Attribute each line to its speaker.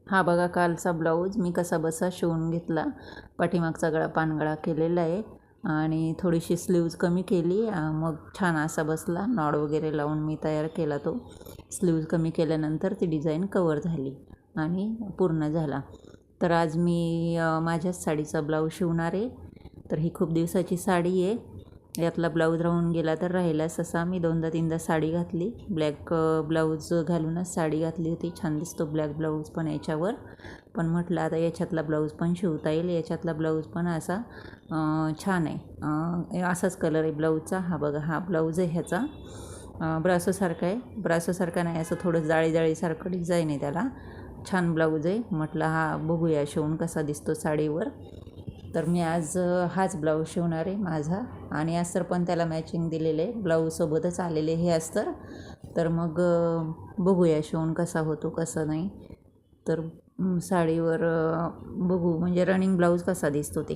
Speaker 1: हा बघा कालचा ब्लाऊज मी कसा बसा शिवून घेतला. पाठीमागचा गळा पानगळा केलेला आहे आणि थोडीशी स्लीव्ज कमी केली, मग छान असा बसला. नॉड वगैरे लावून मी तयार केला तो. स्लीव्ज कमी केल्यानंतर ती डिझाईन कवर झाली आणि पूर्ण झाला. तर आज मी माझ्याच साडीचा ब्लाऊज शिवणार आहे. तर ही खूप दिवसाची साडी आहे. यातला ब्लाऊज राहून गेला तर राहिलाच असा. मी दोनदा तीनदा साडी घातली, ब्लॅक ब्लाऊज घालूनच साडी घातली होती. छान दिसतो ब्लॅक ब्लाऊज पण याच्यावर. पण म्हटलं आता याच्यातला ब्लाऊज पण शिवता येईल. याच्यातला ब्लाऊज पण असा छान आहे. असाच कलर आहे ब्लाऊजचा. हा बघा, हा ब्लाऊज आहे ह्याचा. ब्रासोसारखा आहे. ब्रासोसारखा नाही, असं थोडं जाळी जाळीसारखं डिझाईन आहे त्याला. छान ब्लाऊज आहे. म्हटलं हा बघूया शिवून कसा दिसतो साडीवर. तर मी आज हाच ब्लाऊज शिवणार आहे माझा. आणि अस्तर पण त्याला मॅचिंग दिलेले आहे. ब्लाऊजसोबतच आलेले हे अस्तर. तर मग बघूया शिवून कसा होतो कसं नाही. तर साडीवर बघू म्हणजे रनिंग ब्लाऊज कसा दिसतो ते.